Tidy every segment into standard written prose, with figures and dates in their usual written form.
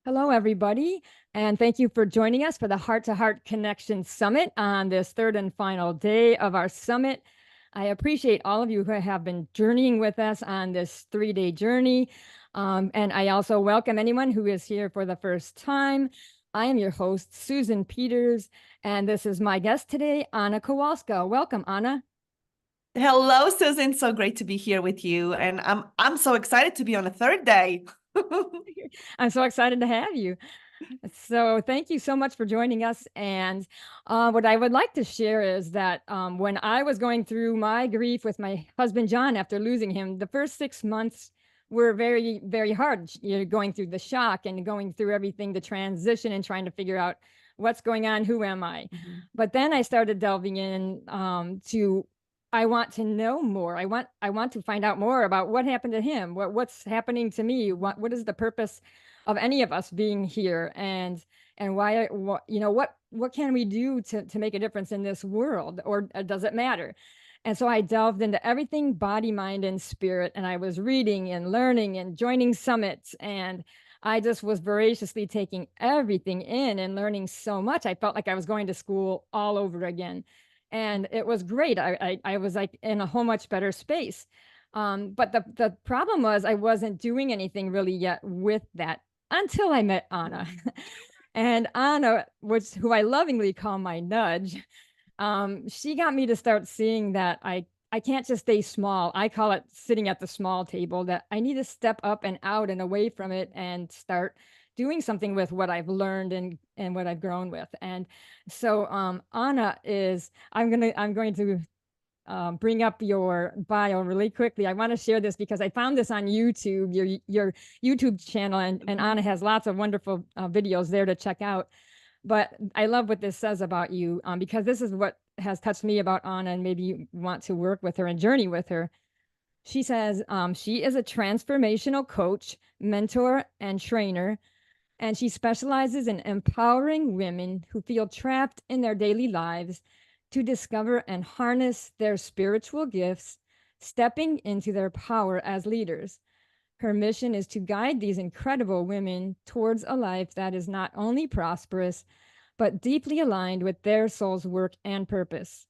Hello, everybody, and thank you for joining us for the Heart to Heart Connection Summit on this third and final day of our summit. I appreciate all of you who have been journeying with us on this 3-day journey. And I also welcome anyone who is here for the first time. I am your host, Susan Peters, and this is my guest today, Anna Kowalska. Welcome, Anna. Hello, Susan. So great to be here with you. And I'm so excited to be on a third day. I'm so excited to have you. So thank you so much for joining us. And what I would like to share is that when I was going through my grief with my husband, John, after losing him, the first 6 months were very, very hard. You're going through the shock and going through everything, the transition and trying to figure out what's going on, who am I? But then I started delving in to I want to know more. I want to find out more about what happened to him. What's happening to me? What is the purpose of any of us being here, and why, what can we do to make a difference in this world, or does it matter? And so I delved into everything body, mind, and spirit, and I was reading and learning and joining summits, and I just was voraciously taking everything in and learning so much. I felt like I was going to school all over again, and it was great. I was like in a whole much better space. But the problem was I wasn't doing anything really yet with that until I met Anna. And Anna, who I lovingly call my nudge, she got me to start seeing that I can't just stay small. I call it sitting at the small table, that I need to step up and out and away from it and start doing something with what I've learned and what I've grown with. And so Anna is, I'm going to bring up your bio really quickly. I want to share this because I found this on YouTube, your YouTube channel, and Anna has lots of wonderful videos there to check out. But I love what this says about you, because this is what has touched me about Anna, and maybe you want to work with her and journey with her. She says she is a transformational coach, mentor, and trainer, and she specializes in empowering women who feel trapped in their daily lives to discover and harness their spiritual gifts, stepping into their power as leaders. Her mission is to guide these incredible women towards a life that is not only prosperous, but deeply aligned with their soul's work and purpose.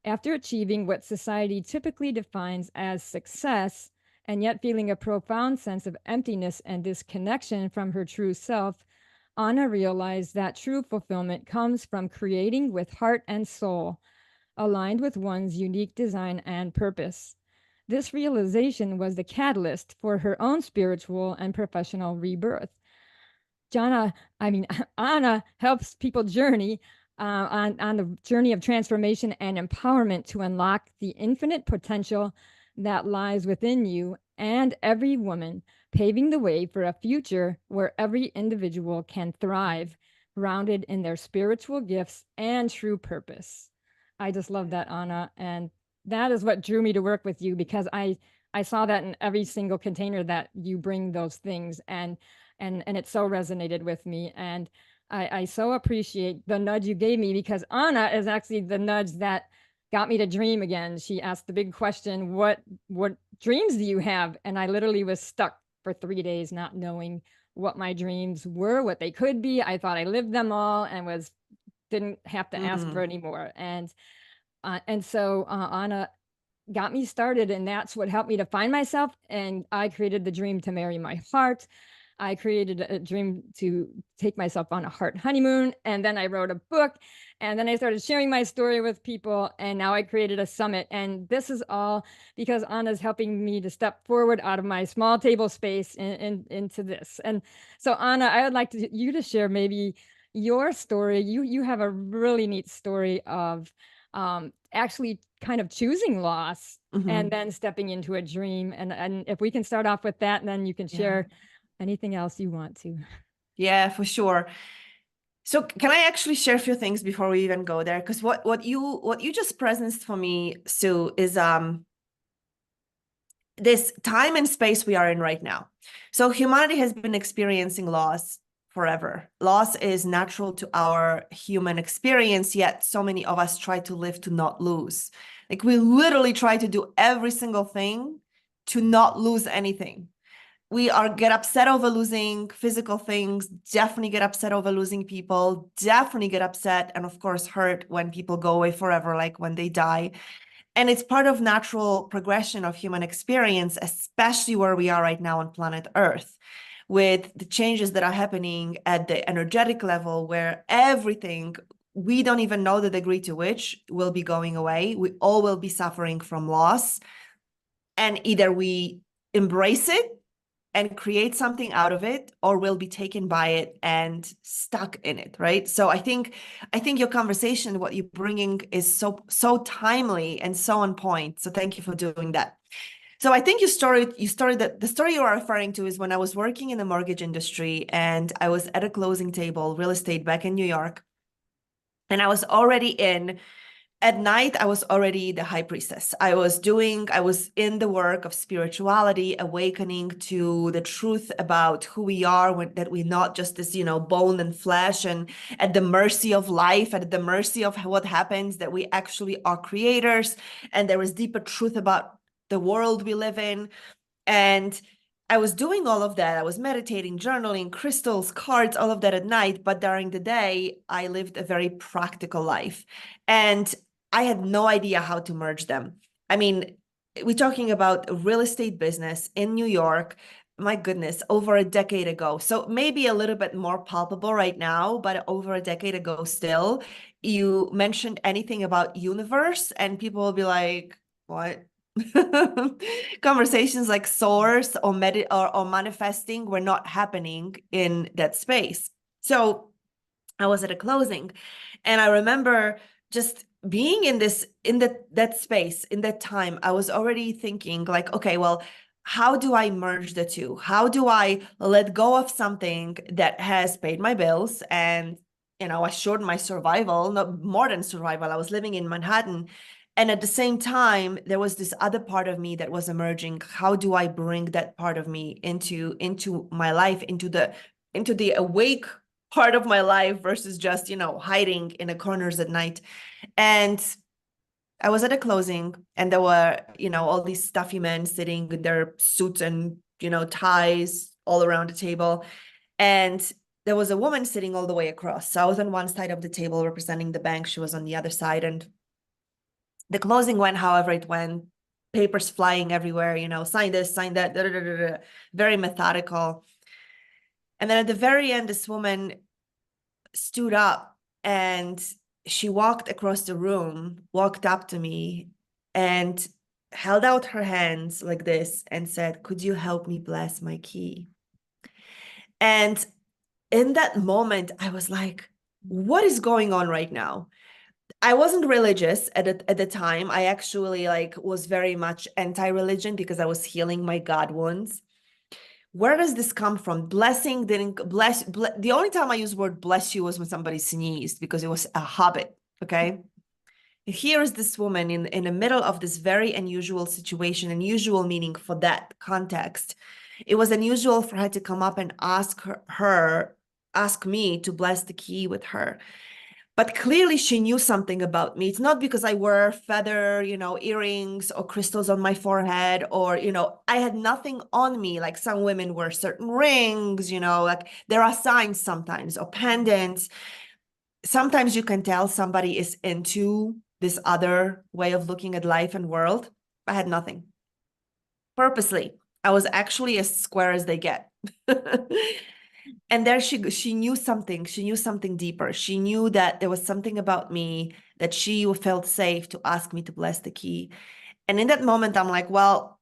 After achieving what society typically defines as success, and yet feeling a profound sense of emptiness and disconnection from her true self, Anna realized that true fulfillment comes from creating with heart and soul, aligned with one's unique design and purpose. This realization was the catalyst for her own spiritual and professional rebirth. Anna helps people journey on the journey of transformation and empowerment to unlock the infinite potential that lies within you and every woman, paving the way for a future where every individual can thrive, grounded in their spiritual gifts and true purpose. I just love that, Anna. And that is what drew me to work with you, because I saw that in every single container that you bring those things, and it so resonated with me. And I so appreciate the nudge you gave me, because Anna is actually the nudge that got me to dream again. She asked the big question, what dreams do you have? And I literally was stuck for 3 days not knowing what my dreams were, what they could be. I thought I lived them all and didn't have to ask for any more. And so Anna got me started, and that's what helped me to find myself. And I created the dream to marry my heart. I created a dream to take myself on a heart honeymoon. And then I wrote a book, and then I started sharing my story with people. And now I created a summit. And this is all because Anna's helping me to step forward out of my small table space into this. And so Anna, I would like you to share maybe your story. You have a really neat story of actually kind of choosing loss and then stepping into a dream. And if we can start off with that, and then you can share anything else you want to. Yeah, for sure. So can I actually share a few things before we even go there? Because what you just presenced for me, Sue, is this time and space we are in right now. So humanity has been experiencing loss forever. Loss is natural to our human experience, yet so many of us try to live to not lose. Like we literally try to do every single thing to not lose anything. we get upset over losing physical things, definitely get upset over losing people, definitely get upset and of course hurt when people go away forever, like when they die. And it's part of natural progression of human experience, especially where we are right now on planet Earth, with the changes that are happening at the energetic level, where everything, we don't even know the degree to which, will be going away. We all will be suffering from loss. And either we embrace it and create something out of it, or we'll be taken by it and stuck in it, right? So I think your conversation, what you're bringing, is so timely and so on point. So thank you for doing that. So I think the story you are referring to is when I was working in the mortgage industry and I was at a closing table, real estate, back in New York, and I was already in. At night, I was already the high priestess. I was in the work of spirituality, awakening to the truth about who we are, that we're not just this, bone and flesh and at the mercy of life, at the mercy of what happens, that we actually are creators. And there is deeper truth about the world we live in. And I was doing all of that. I was meditating, journaling, crystals, cards, all of that at night. But during the day, I lived a very practical life. And I had no idea how to merge them. I mean, we're talking about a real estate business in New York, my goodness, over a decade ago. So maybe a little bit more palpable right now, but over a decade ago still. You mentioned anything about universe and people will be like, what? Conversations like source or manifesting were not happening in that space. So I was at a closing and I remember just being in that space, in that time. I was already thinking like, okay, well, how do I merge the two? How do I let go of something that has paid my bills and assured my survival, not more than survival? I was living in Manhattan. And at the same time, there was this other part of me that was emerging. How do I bring that part of me into my life, into the awake part of my life versus just, hiding in the corners at night? And I was at a closing and there were, all these stuffy men sitting in their suits and, ties all around the table. And there was a woman sitting all the way across. So I was on one side of the table representing the bank. She was on the other side. And the closing went however it went, papers flying everywhere, sign this, sign that, da, da, da, da, da, very methodical. And then at the very end, this woman stood up and she walked across the room, walked up to me and held out her hands like this and said, "Could you help me bless my key?" And in that moment, I was like, what is going on right now? I wasn't religious at the time. I actually was very much anti-religion because I was healing my God wounds. Where does this come from? Blessing didn't bless. The only time I use word bless you was when somebody sneezed because it was a habit. Okay. Here is this woman in the middle of this very unusual situation, unusual meaning for that context. It was unusual for her to come up and ask me to bless the key with her. But clearly she knew something about me. It's not because I wear feather, earrings or crystals on my forehead, or, I had nothing on me. Like some women wear certain rings, like there are signs sometimes or pendants. Sometimes you can tell somebody is into this other way of looking at life and world. I had nothing. Purposely, I was actually as square as they get. And there she knew something. She knew something deeper. She knew that there was something about me that she felt safe to ask me to bless the key. And in that moment, I'm like, well,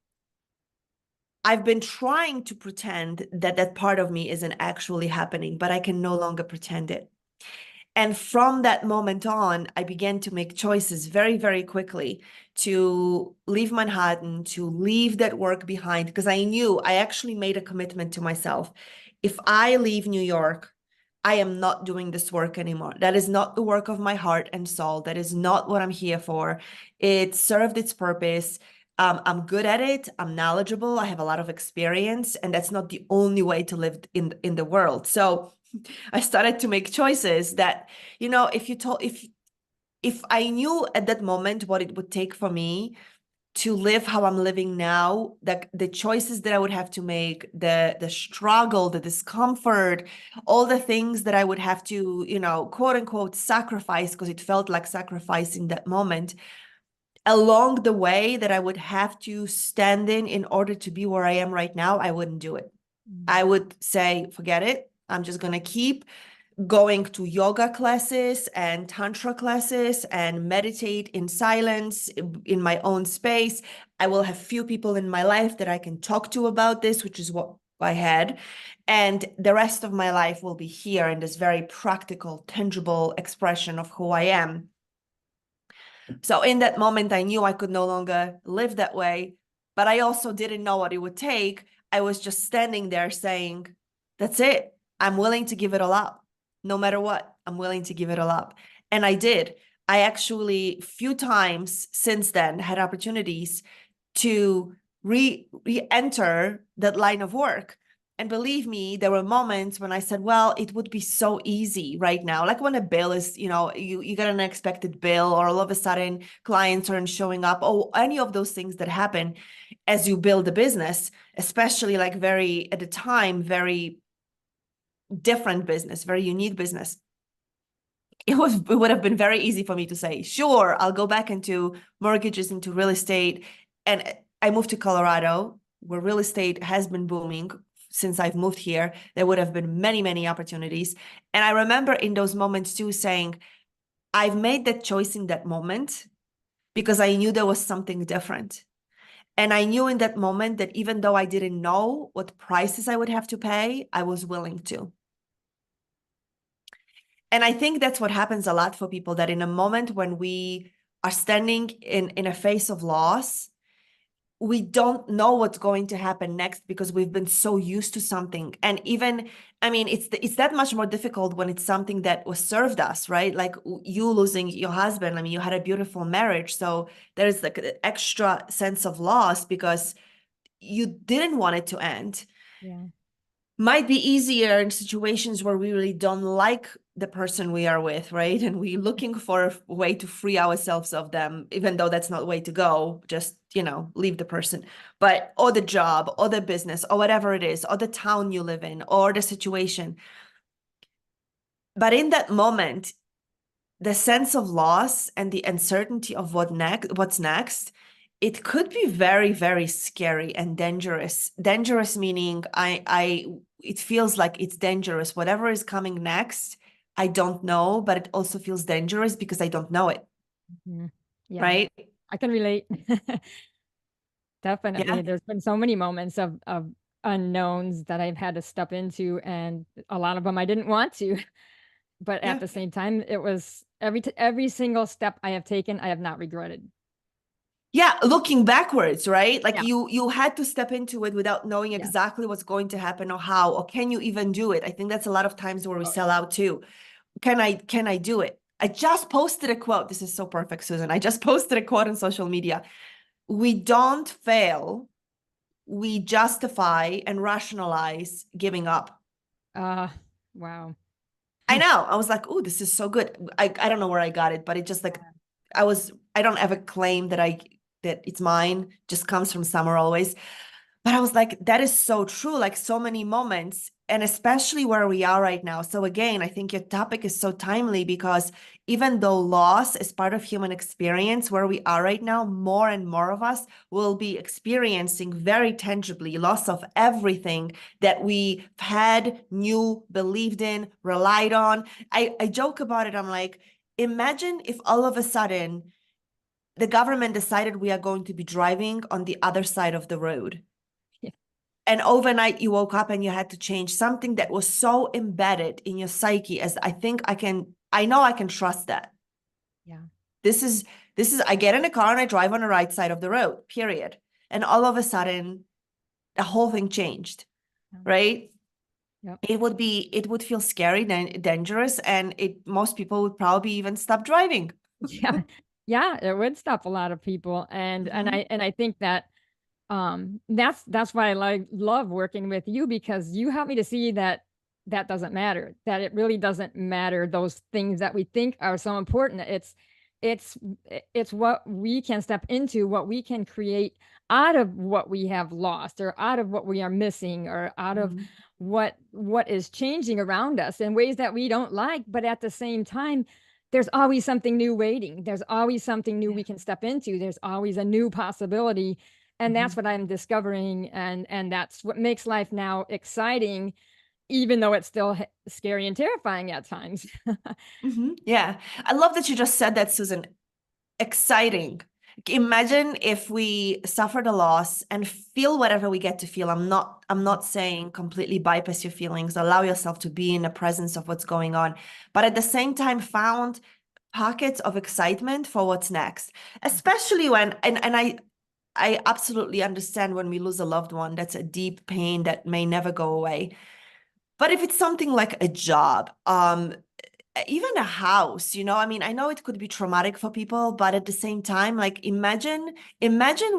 I've been trying to pretend that part of me isn't actually happening, but I can no longer pretend it. And from that moment on, I began to make choices very, very quickly to leave Manhattan, to leave that work behind, because I actually made a commitment to myself. If I leave New York, I am not doing this work anymore. That is not the work of my heart and soul. That is not what I'm here for. It served its purpose. I'm good at it. I'm knowledgeable. I have a lot of experience, and that's not the only way to live in the world. So I started to make choices that, if I knew at that moment what it would take for me to live how I'm living now, the choices that I would have to make, the struggle, the discomfort, all the things that I would have to, quote unquote, sacrifice, because it felt like sacrifice in that moment, along the way that I would have to stand in order to be where I am right now, I wouldn't do it. I would say, forget it. I'm just going to keep going to yoga classes and tantra classes and meditate in silence in my own space. I will have few people in my life that I can talk to about this, which is what I had. And the rest of my life will be here in this very practical, tangible expression of who I am. So in that moment, I knew I could no longer live that way, but I also didn't know what it would take. I was just standing there saying, that's it. I'm willing to give it all up. No matter what, I'm willing to give it all up. And I did. I actually, few times since then, had opportunities to re-enter that line of work. And believe me, there were moments when I said, well, it would be so easy right now. Like when a bill is, you get an unexpected bill, or all of a sudden clients aren't showing up, or any of those things that happen as you build a business, especially like at the time, very different business, very unique business. It would have been very easy for me to say, sure, I'll go back into mortgages, into real estate. And I moved to Colorado, where real estate has been booming since I've moved here. There would have been many, many opportunities. And I remember in those moments too saying, I've made that choice in that moment because I knew there was something different. And I knew in that moment that even though I didn't know what prices I would have to pay, I was willing to. And I think that's what happens a lot for people, that in a moment when we are standing in a face of loss, we don't know what's going to happen next because we've been so used to something. And even, I mean, it's that much more difficult when it's something that was served us, right? Like you losing your husband. I mean, you had a beautiful marriage. So there's like an extra sense of loss because you didn't want it to end. Yeah. Might be easier in situations where we really don't like the person we are with, right? And we're looking for a way to free ourselves of them, even though that's not the way to go. Just, leave the person. But, or the job, or the business, or whatever it is, or the town you live in, or the situation. But in that moment, the sense of loss and the uncertainty of what's next, it could be very, very scary and dangerous. Dangerous meaning it feels like it's dangerous. Whatever is coming next, I don't know, but it also feels dangerous because I don't know it. Mm-hmm. Yeah. Right? I can relate. Definitely. Yeah. There's been so many moments of unknowns that I've had to step into, and a lot of them I didn't want to. But at Yeah. the same time, it was every single step I have taken, I have not regretted. Yeah, looking backwards, right? Like Yeah. you had to step into it without knowing Yeah. exactly what's going to happen or how, or can you even do it? I think that's a lot of times where we Oh, sell out too. Can I do it? I just posted a quote. This is so perfect, Susan. I just posted a quote on social media. We don't fail. We justify and rationalize giving up. wow. I know. I was like, oh, this is so good. I don't know where I got it, but it just like I don't ever claim that it's mine, just comes from somewhere always. But I was like, that is so true, like so many moments, and especially where we are right now. So again, I think your topic is so timely because even though loss is part of human experience, where we are right now, more and more of us will be experiencing very tangibly loss of everything that we had, knew, believed in, relied on. I joke about it. I'm like, imagine if all of a sudden the government decided we are going to be driving on the other side of the road. Yeah. And overnight you woke up and you had to change something that was so embedded in your psyche as I know I can trust that. Yeah. This is I get in a car and I drive on the right side of the road, period. And all of a sudden the whole thing changed, Yeah. right? Yep. It would feel scary, dangerous, and most people would probably even stop driving. Yeah. Yeah, it would stop a lot of people. And Mhm. I think that that's why I love working with you, because you help me to see that that doesn't matter, that it really doesn't matter, those things that we think are so important. it's it's what we can step into, what we can create out of what we have lost, or out of what we are missing, or out of Mhm. what is changing around us in ways that we don't like. But at the same time, there's always something new waiting. There's always something new Yeah. we can step into. There's always a new possibility. And that's Mhm. what I'm discovering. And that's what makes life now exciting, even though it's still scary and terrifying at times. Yeah. I love that you just said that, Susan. Exciting. Imagine if we suffered a loss and feel whatever we get to feel. I'm not saying completely bypass your feelings, allow yourself to be in the presence of what's going on, but at the same time found pockets of excitement for what's next. Especially when and I absolutely understand when we lose a loved one, that's a deep pain that may never go away. But if it's something like a job, even a house, I mean, I know it could be traumatic for people, but at the same time, like imagine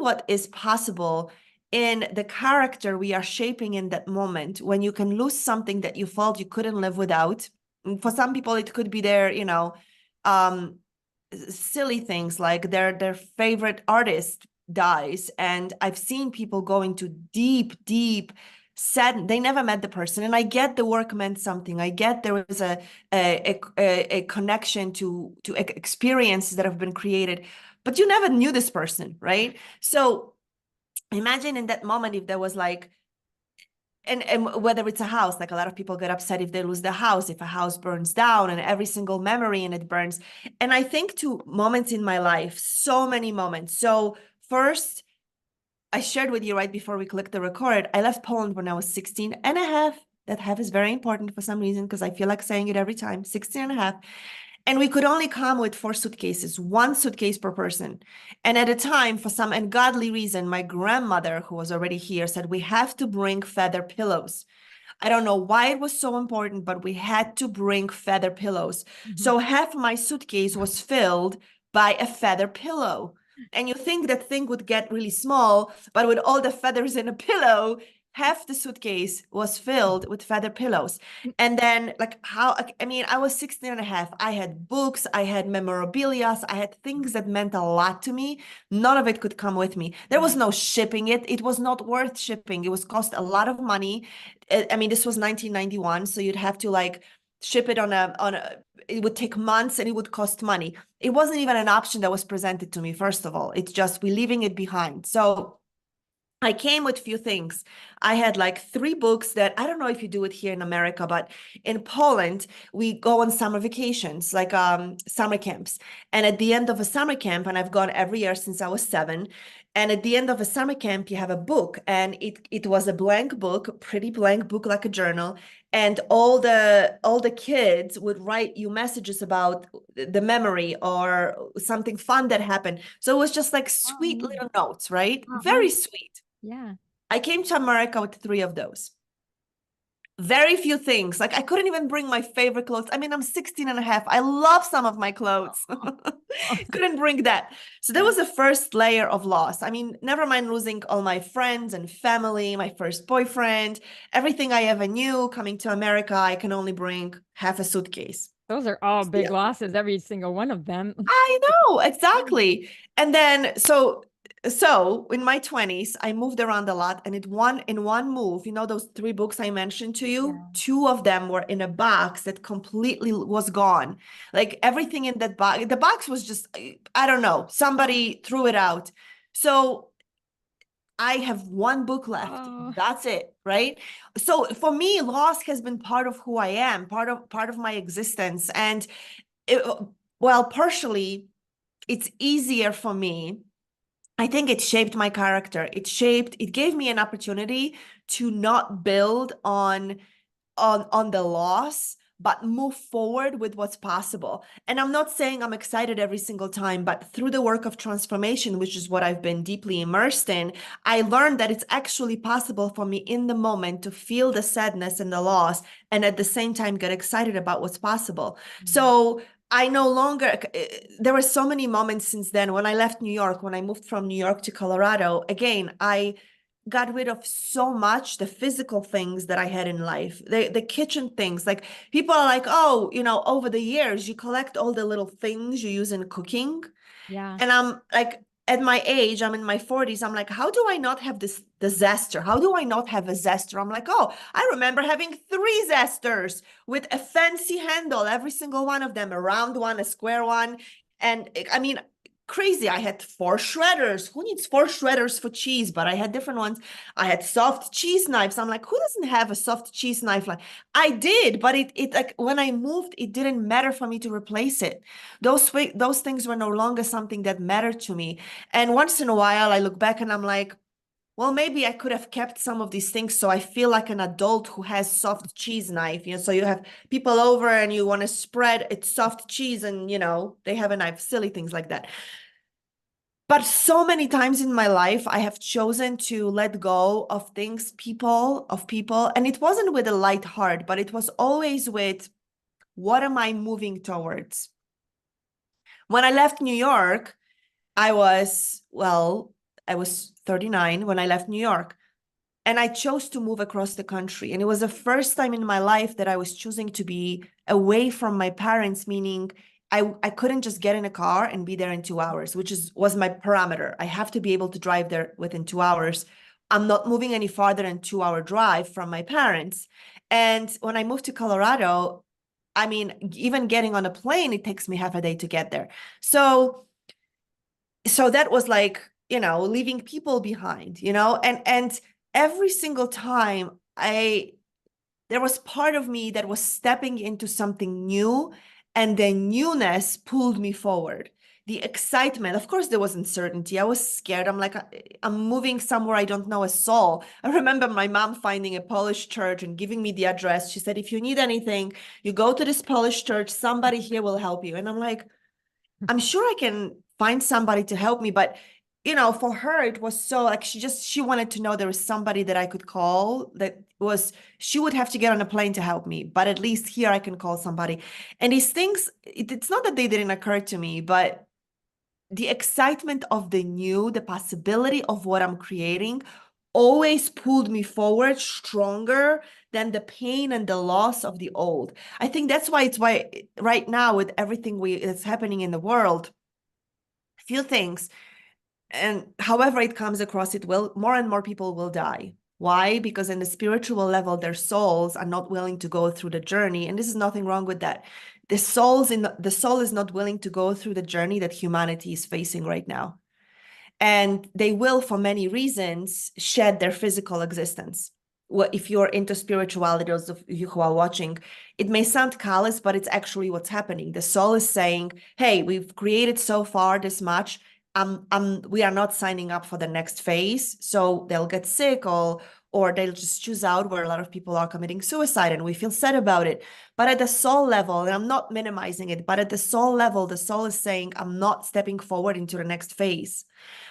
what is possible in the character we are shaping in that moment when you can lose something that you felt you couldn't live without. And for some people, it could be their, um, silly things like their favorite artist dies. And I've seen people go into deep, deep sad. They never met the person, and I get the work meant something. I get there was a connection to experiences that have been created, but you never knew this person, right? So imagine in that moment if there was like, and whether it's a house, like a lot of people get upset if they lose the house, if a house burns down and every single memory in it burns. And I think to moments in my life, so many moments. So first, I shared with you right before we clicked the record, I left Poland when I was 16 and a half. That half is very important for some reason because I feel like saying it every time, 16 and a half. And we could only come with 4 suitcases, one suitcase per person. And at a time, for some ungodly reason, my grandmother, who was already here, said, we have to bring feather pillows. I don't know why it was so important, but we had to bring feather pillows. Mhm. So half my suitcase was filled by a feather pillow. And you think that thing would get really small, but with all the feathers in a pillow, half the suitcase was filled with feather pillows. And then, like, how, I mean, I was 16 and a half. I had books, I had memorabilia, I had things that meant a lot to me. None of it could come with me. There was no shipping it. It was not worth shipping. It was cost a lot of money. I mean, this was 1991, so you'd have to like ship it on a it would take months and it would cost money. It wasn't even an option that was presented to me, first of all. It's just we leaving it behind. So I came with few things. I had like 3 books that I don't know if you do it here in America, but in Poland, we go on summer vacations, like summer camps. And at the end of a summer camp, and I've gone every year since I was 7, and at the end of a summer camp, you have a book, and it was a blank book, pretty blank book, like a journal. And all the kids would write you messages about the memory or something fun that happened. So it was just like Oh, sweet yeah. little notes, right? Uh-huh. Very sweet. Yeah. I came to America with 3 of those. Very few things. Like I couldn't even bring my favorite clothes. I mean, I'm 16 and a half. I love some of my clothes. Oh, Couldn't bring that. So that yeah. was the first layer of loss. I mean, never mind losing all my friends and family, my first boyfriend, everything I ever knew coming to America, I can only bring half a suitcase. Those are all big Still. losses, every single one of them. I know, Yeah. exactly. And then so in my 20s, I moved around a lot, and in one move, those 3 books I mentioned to you, Yeah. 2 of them were in a box that completely was gone. Like everything in that box, the box was just, I don't know, somebody threw it out. So I have 1 book left. Oh, That's it, right? So for me, loss has been part of who I am, part of my existence. And it, well, partially it's easier for me. I think it shaped my character. It gave me an opportunity to not build on the loss, but move forward with what's possible. And I'm not saying I'm excited every single time, but through the work of transformation, which is what I've been deeply immersed in, I learned that it's actually possible for me in the moment to feel the sadness and the loss and at the same time get excited about what's possible. So I no longer, there were so many moments since then when I left New York, when I moved from New York to Colorado. Again, got rid of so much, the physical things that I had in life, the kitchen things. Like people are like, oh, over the years, you collect all the little things you use in cooking. Yeah. And I'm like, at my age, I'm in my 40s. I'm like, how do I not have the zester? How do I not have a zester? I'm like, oh, I remember having 3 zesters with a fancy handle, every single one of them, a round one, a square one. And I mean, crazy. I had 4 shredders. Who needs 4 shredders for cheese? But I had different ones. I had soft cheese knives. I'm like, who doesn't have a soft cheese knife? Like I did, but it like when I moved, it didn't matter for me to replace it. Those things were no longer something that mattered to me. And once in a while, I look back and I'm like, well, maybe I could have kept some of these things so I feel like an adult who has soft cheese knife. So you have people over and you want to spread it's soft cheese and they have a knife, silly things like that. But so many times in my life, I have chosen to let go of things, of people, and it wasn't with a light heart, but it was always with, what am I moving towards? When I left New York, I was 39 when I left New York, and I chose to move across the country. And it was the first time in my life that I was choosing to be away from my parents, meaning I couldn't just get in a car and be there in 2 hours, which was my parameter. I have to be able to drive there within 2 hours. I'm not moving any farther than 2 hour drive from my parents. And when I moved to Colorado, I mean, even getting on a plane, it takes me half a day to get there. So that was like, leaving people behind, and every single time there was part of me that was stepping into something new, and the newness pulled me forward. The excitement, of course, there was uncertainty. I was scared. I'm like, I'm moving somewhere I don't know a soul. I remember my mom finding a Polish church and giving me the address. She said, if you need anything, you go to this Polish church, somebody here will help you. And I'm like, I'm sure I can find somebody to help me, but for her, it was so like she wanted to know there was somebody that I could call she would have to get on a plane to help me, but at least here I can call somebody. And these things, it's not that they didn't occur to me, but the excitement of the new, the possibility of what I'm creating always pulled me forward stronger than the pain and the loss of the old. I think that's why right now with everything that's happening in the world, few things, and however it comes across, it will more and more people will die. Why? Because in the spiritual level, their souls are not willing to go through the journey, and this is nothing wrong with that. The soul is not willing to go through the journey that humanity is facing right now, and they will, for many reasons, shed their physical existence. Well, if you're into spirituality, those of you who are watching, it may sound callous, but it's actually what's happening. The soul is saying, hey, we've created so far this much. We are not signing up for the next phase. So they'll get sick or they'll just choose out, where a lot of people are committing suicide, and we feel sad about it. But at the soul level, and I'm not minimizing it, but at the soul level, the soul is saying, I'm not stepping forward into the next phase.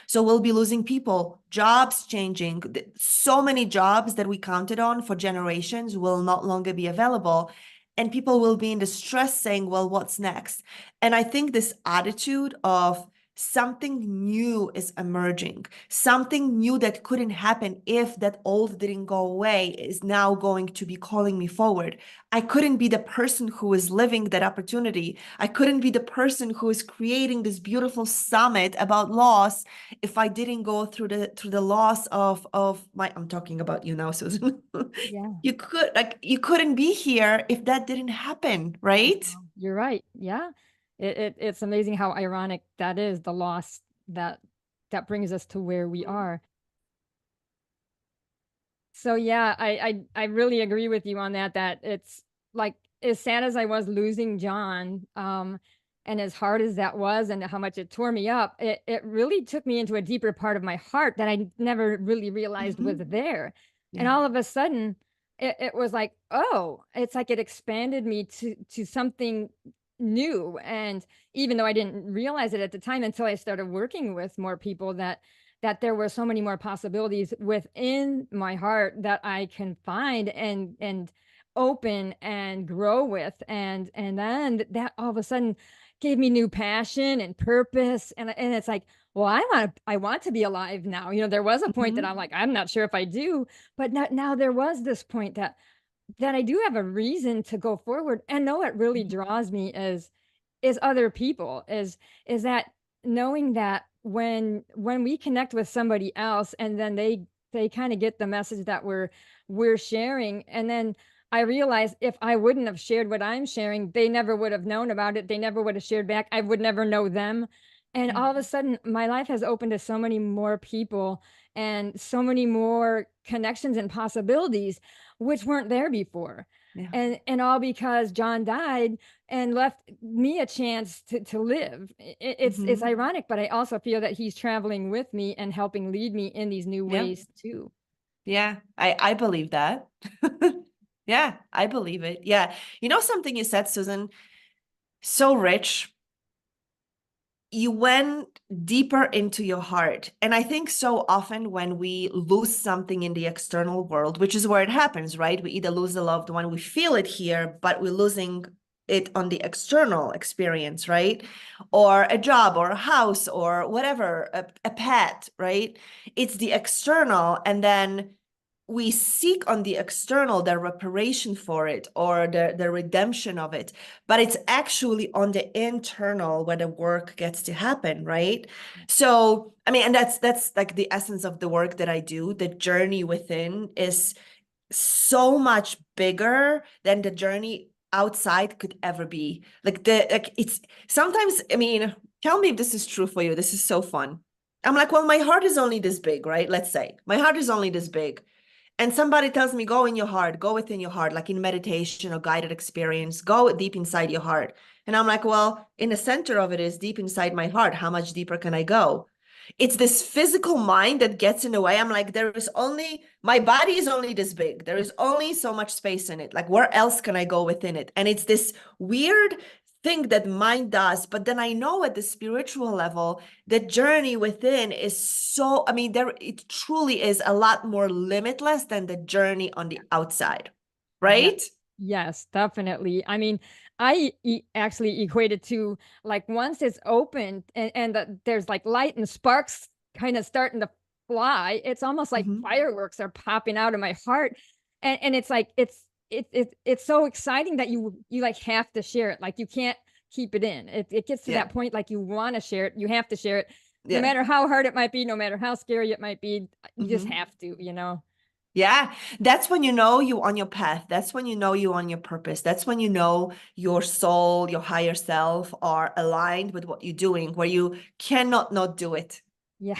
So we'll be losing people, jobs changing. So many jobs that we counted on for generations will not longer be available. And people will be in distress saying, well, what's next? And I think this attitude of something new is emerging, something new that couldn't happen if that old didn't go away is now going to be calling me forward. I couldn't be the person who is living that opportunity. I couldn't be the person who is creating this beautiful summit about loss if I didn't go through the loss of my, I'm talking about you now, Susan. Yeah. You couldn't be here if that didn't happen, right? You're right. Yeah. It's amazing how ironic that is, the loss that brings us to where we are. So yeah, I really agree with you on that it's like, as sad as I was losing John, and as hard as that was and how much it tore me up, it really took me into a deeper part of my heart that I never really realized was there. And Yeah. all of a sudden, it was like, oh, it's like it expanded me to something new. And even though I didn't realize it at the time until I started working with more people, that there were so many more possibilities within my heart that I can find and open and grow with. And then that all of a sudden gave me new passion and purpose. And it's like, well, I want to be alive now. There was a point that Mhm. I'm like, I'm not sure if I do, but now there was this point that I do have a reason to go forward. And no, what really Mhm. draws me is other people, is that knowing that when we connect with somebody else and then they kind of get the message that we're sharing, and then I realize if I wouldn't have shared what I'm sharing, they never would have known about it, they never would have shared back, I would never know them. And Yeah. all of a sudden my life has opened to so many more people and so many more connections and possibilities which weren't there before. Yeah. And all because John died and left me a chance to live. It's Mhm. ironic, but I also feel that he's traveling with me and helping lead me in these new Yeah. ways too. Yeah. I believe that. Yeah, I believe it. Yeah. You know something you said, Susan, so rich. You went deeper into your heart. And I think so often when we lose something in the external world, which is where it happens, right? We either lose a loved one, we feel it here, but we're losing it on the external experience, right? Or a job or a house or whatever, a pet, right? It's the external. And then we seek on the external the reparation for it or the redemption of it, but it's actually on the internal where the work gets to happen, right? So I mean, and that's like the essence of the work that I do. The journey within is so much bigger than the journey outside could ever be. Like it's sometimes, I mean, tell me if this is true for you. This is so fun. I'm like, well, my heart is only this big, right? Let's say my heart is only this big, and somebody tells me, go in your heart, go within your heart, like in meditation or guided experience, go deep inside your heart. And I'm like, well, in the center of it is deep inside my heart. How much deeper can I go? It's this physical mind that gets in the way. I'm like, there is only, my body is only this big. There is only so much space in it. Like, where else can I go within it? And it's this weird thing that mind does. But then I know at the spiritual level, the journey within is so, I mean, there it truly is a lot more limitless than the journey on the outside, Yeah. right? Yes, definitely. I mean, actually equate it to like once it's open and there's like light and sparks kind of starting to fly, it's almost like Mhm. fireworks are popping out of my heart. And it's like it's so exciting that you like have to share it. Like you can't keep it in. It gets to Yeah. that point like you want to share it. You have to share it. No Yeah. matter how hard it might be, no matter how scary it might be, you just Mhm. have to. Yeah, that's when you know you on your path. That's when you know you on your purpose. That's when you know your soul, your higher self are aligned with what you're doing, where you cannot not do it. Yeah.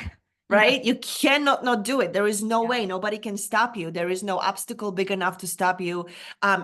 Yeah. Right? You cannot not do it. There is no Yeah. way. Nobody can stop you. There is no obstacle big enough to stop you.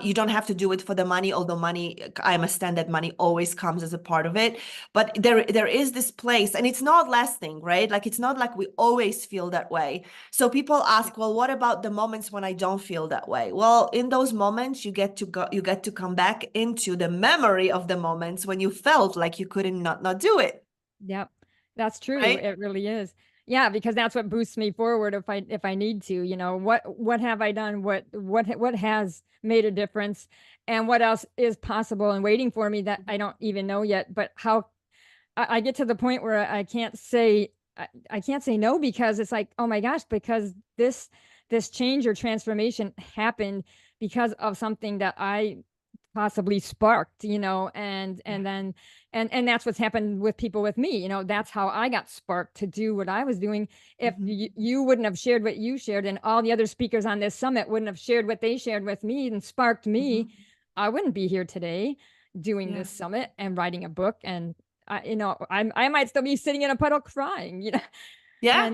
You don't have to do it for the money, although money, I understand that money always comes as a part of it. But there is this place, and it's not lasting, right? Like it's not like we always feel that way. So people ask, well, what about the moments when I don't feel that way? Well, in those moments, you get to come back into the memory of the moments when you felt like you couldn't not do it, Yep. That's true. right? It really is. Yeah, because that's what boosts me forward if I need to, what have I done? What has made a difference? And what else is possible and waiting for me that I don't even know yet? But how I get to the point where I can't say no because it's like, oh my gosh, because this change or transformation happened because of something that I possibly sparked, and Yeah. then and that's what's happened with people with me. That's how I got sparked to do what I was doing. If Mhm. you wouldn't have shared what you shared and all the other speakers on this summit wouldn't have shared what they shared with me and sparked me, Mhm. I wouldn't be here today doing Yeah. this summit and writing a book. And I might still be sitting in a puddle crying, Yeah.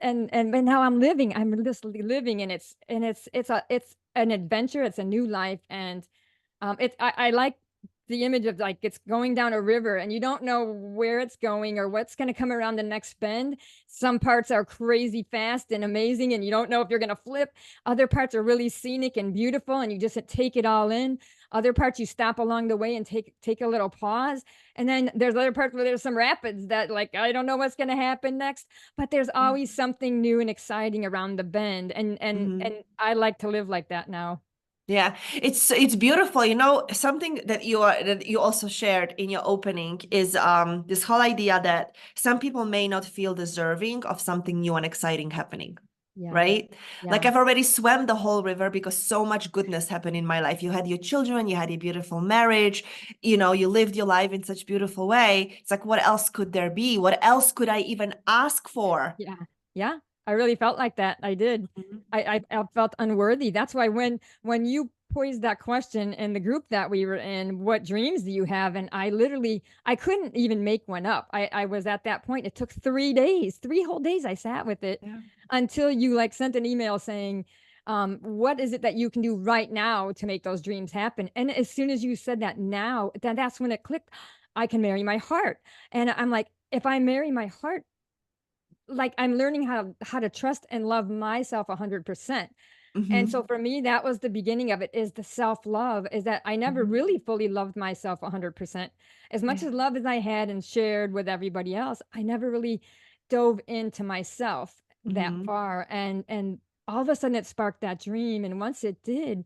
and but now I'm just living, and it's an adventure, it's a new life. And I like the image of like it's going down a river and you don't know where it's going or what's going to come around the next bend. Some parts are crazy fast and amazing and you don't know if you're going to flip. Other parts are really scenic and beautiful and you just take it all in. Other parts you stop along the way and take a little pause. And then there's other parts where there's some rapids that like I don't know what's going to happen next, but there's Yeah. always something new and exciting around the bend. And Mhm. I like to live like that now. Yeah, it's beautiful. You know, something that you also shared in your opening is this whole idea that some people may not feel deserving of something new and exciting happening. Yeah. Right? Like Yeah. I've already swam the whole river because so much goodness happened in my life. You had your children, you had a beautiful marriage, you know, you lived your life in such beautiful way. It's like, what else could there be? What else could I even ask for? Yeah. Yeah. I really felt like that. I did. Mhm. I felt unworthy. That's why when you posed that question in the group that we were in, what dreams do you have? And I couldn't even make one up. I was at that point. It took 3 days, 3 whole days I sat with it Yeah. until you like sent an email saying, what is it that you can do right now to make those dreams happen? And as soon as you said that now, then that's when it clicked. I can marry my heart. And I'm like, if I marry my heart, like I'm learning how to trust and love myself 100%. And so Mhm. for me, that was the beginning of it, is the self-love, is that I never Mhm. really fully loved myself 100%. As much Yeah. as love as I had and shared with everybody else, I never really dove into myself that Mhm. far. And all of a sudden it sparked that dream. And once it did,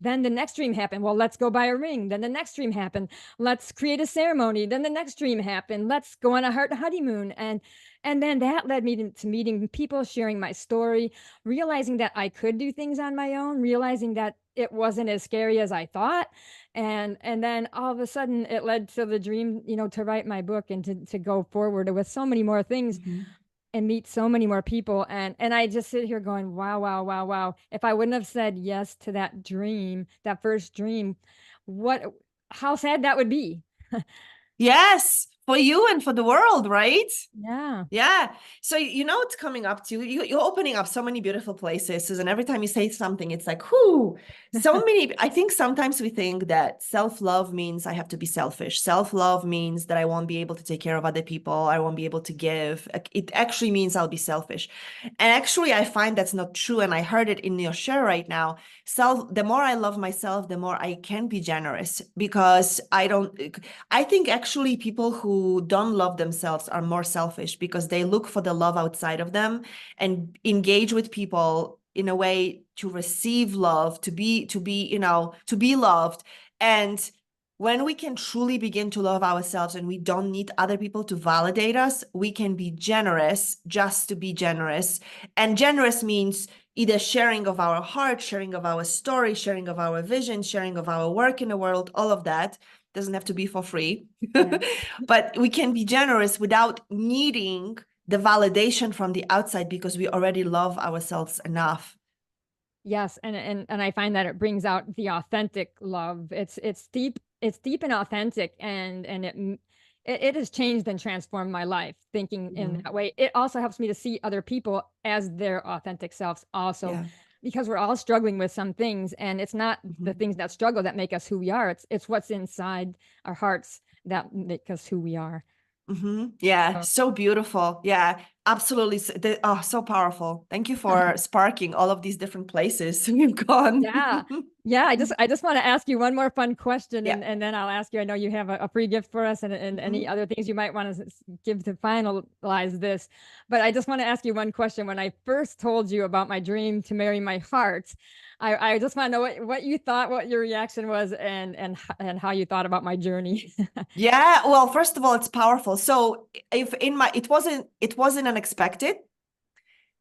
then the next dream happened. Well, let's go buy a ring. Then the next dream happened. Let's create a ceremony. Then the next dream happened. Let's go on a heart honeymoon. And then that led me to meeting people, sharing my story, realizing that I could do things on my own, realizing that it wasn't as scary as I thought. And then all of a sudden it led to the dream, to write my book and to go forward with so many more things Mhm. and meet so many more people. And I just sit here going, wow, wow, wow, wow. If I wouldn't have said yes to that dream, that first dream, what how sad that would be. Yes, for you and for the world, right? Yeah. Yeah. So you know it's coming up to you. You're opening up so many beautiful places, and every time you say something, it's like, whoo, so many. I think sometimes we think that self-love means I have to be selfish. Self-love means that I won't be able to take care of other people. I won't be able to give. It actually means I'll be selfish. And actually, I find that's not true. And I heard it in your share right now. The more I love myself, the more I can be generous because I think actually people who don't love themselves are more selfish because they look for the love outside of them and engage with people in a way to receive love, to be loved. And when we can truly begin to love ourselves and we don't need other people to validate us, we can be generous just to be generous. And generous means either sharing of our heart, sharing of our story, sharing of our vision, sharing of our work in the world, all of that doesn't have to be for free. Yeah. But we can be generous without needing the validation from the outside because we already love ourselves enough. Yes, and I find that it brings out the authentic love. It's deep and authentic, and it has changed and transformed my life thinking in Mhm. that way. It also helps me to see other people as their authentic selves also, Yeah. because we're all struggling with some things, and it's not the Mhm. things that struggle that make us who we are. It's what's inside our hearts that make us who we are. Yeah, So, so beautiful. Yeah, absolutely. Oh, so powerful. Thank you for sparking all of these different places we've gone. yeah. Yeah, I just want to ask you one more fun question, Yeah. and then I'll ask you. I know you have a free gift for us, and any Mhm. other things you might want to give to finalize this. But I just want to ask you one question. When I first told you about my dream to marry my heart, I just want to know what you thought, what your reaction was, and how you thought about my journey. Yeah, well, first of all, it's powerful. So if in my it wasn't unexpected.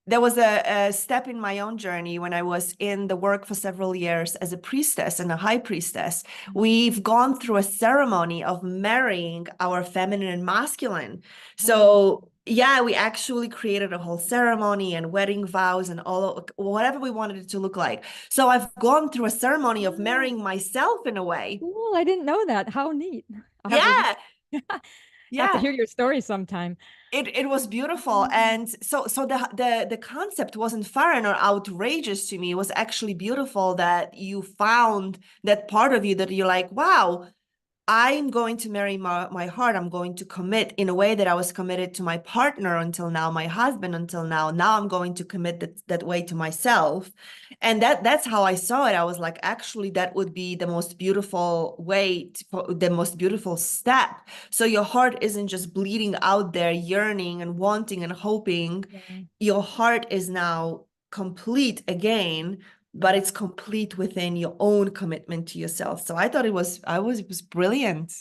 There was a step in my own journey when I was in the work for several years as a priestess and a high priestess. We've gone through a ceremony of marrying our feminine and masculine. Oh, So yeah, we actually created a whole ceremony and wedding vows and whatever we wanted it to look like. So I've gone through a ceremony of oh, marrying myself in a way. cool! I didn't know that. How neat! I'll have to Yeah, have to yeah. hear your story sometime. It was beautiful, Oh. and so the concept wasn't foreign or outrageous to me. It was actually beautiful that you found that part of you that you're like, wow, I'm going to marry my heart. I'm going to commit in a way that I was committed to my partner until now, my husband until now. Now I'm going to commit that way to myself. And that's how I saw it. I was like, actually, that would be the most beautiful the most beautiful step. So your heart isn't just bleeding out there, yearning and wanting and hoping. Yeah. Your heart is now complete again but it's complete within your own commitment to yourself. So I thought it was brilliant.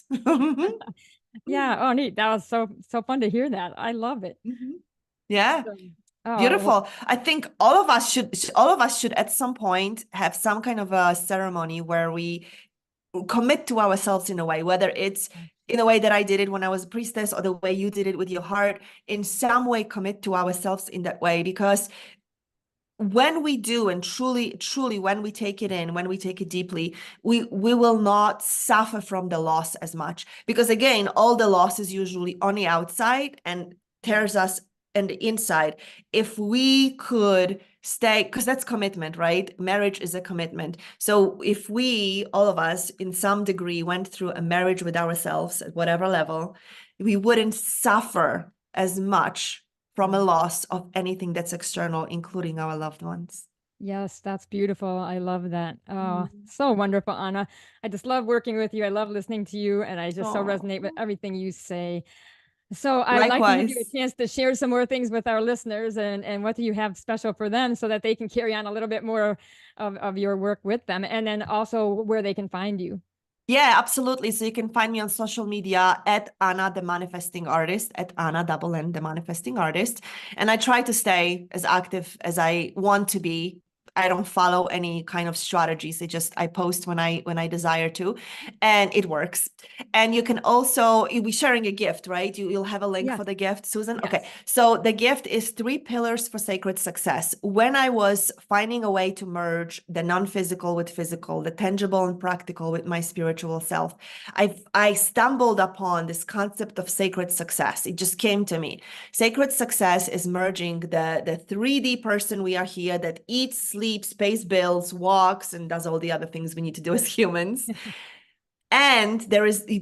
Yeah. Oh, neat. That was so fun to hear that. I love it. Mhm. Yeah. So, oh, well, Beautiful. I think all of us should at some point have some kind of a ceremony where we commit to ourselves in a way, whether it's in a way that I did it when I was a priestess or the way you did it with your heart, in some way commit to ourselves in that way. Because when we do, and truly when we take it in, when we take it deeply, we will not suffer from the loss as much, because again, all the loss is usually on the outside and tears us in the inside. If we could stay, because that's commitment, right? Marriage is a commitment. So if we, all of us in some degree, went through a marriage with ourselves at whatever level, we wouldn't suffer as much from a loss of anything that's external, including our loved ones. yes, that's beautiful. I love that. Oh, Mm. so wonderful, Anna. I just love working with you. I love listening to you, and I just so Oh, resonate with everything you say. So I'd like to give you a likewise. chance to share some more things with our listeners, and what do you have special for them so that they can carry on a little bit more of your work with them, and then also where they can find you. Yeah, absolutely. So you can find me on social media at Anna the Manifesting Artist, at Anna double N the Manifesting Artist. And I try to stay as active as I want to be. I don't follow any kind of strategies. I post when I desire to, and it works. And you can also, you'll be sharing a gift, right? You'll have a link Yes, for the gift, Susan. Okay. yes. So the gift is 3 pillars for sacred success. When I was finding a way to merge the non-physical with physical, the tangible and practical with my spiritual self, I stumbled upon this concept of sacred success. It just came to me. Sacred success is merging the 3D person we are here that eats, sleeps, pays bills, walks, and does all the other things we need to do as humans. And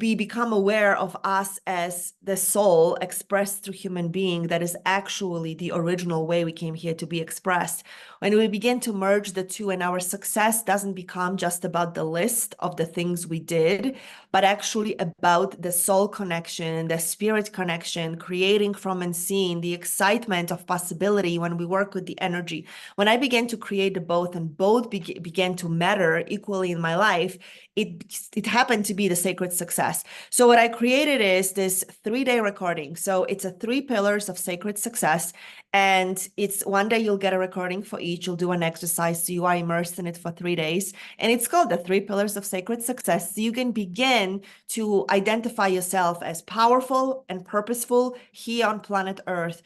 we become aware of us as the soul expressed through human being that is actually the original way we came here to be expressed. When we begin to merge the two, and our success doesn't become just about the list of the things we did, but actually about the soul connection, the spirit connection, creating from unseen, the excitement of possibility when we work with the energy. When I began to create the both, and both began to matter equally in my life, it happened to be the Sacred Success. So what I created is this 3-day recording. So it's a 3 pillars of sacred success, and it's one day you'll get a recording for each. You'll do an exercise, so you are immersed in it for 3 days, and it's called the 3 pillars of sacred success. So you can begin to identify yourself as powerful and purposeful here on planet Earth,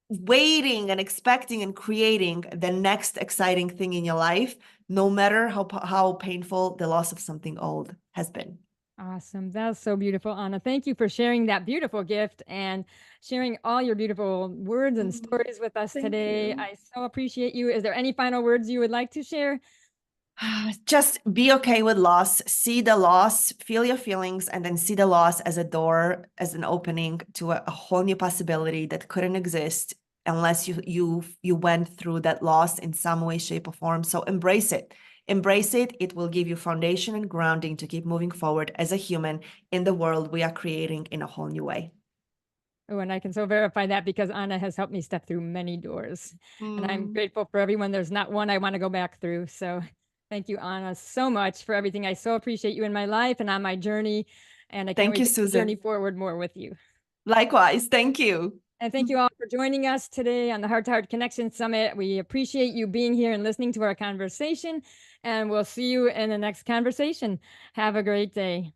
waiting and expecting and creating the next exciting thing in your life, no matter how painful the loss of something old has been. Awesome. That's so beautiful, Anna. Thank you for sharing that beautiful gift and sharing all your beautiful words and stories with us Thank today. you. I so appreciate you. Is there any final words you would like to share? Just be okay with loss. See the loss, feel your feelings, and then see the loss as a door, as an opening to a whole new possibility that couldn't exist unless you went through that loss in some way, shape, or form. So embrace it. Embrace it. It will give you foundation and grounding to keep moving forward as a human in the world we are creating in a whole new way. Oh, and I can so verify that because Anna has helped me step through many doors. And I'm Mm. grateful for everyone. There's not one I want to go back through. So thank you, Anna, so much for everything. I so appreciate you in my life and on my journey. And I can't Thank wait you, to journey Susan. forward more with you. Likewise. Thank you. And thank you all for joining us today on the Heart to Heart Connection Summit. We appreciate you being here and listening to our conversation. And we'll see you in the next conversation. Have a great day.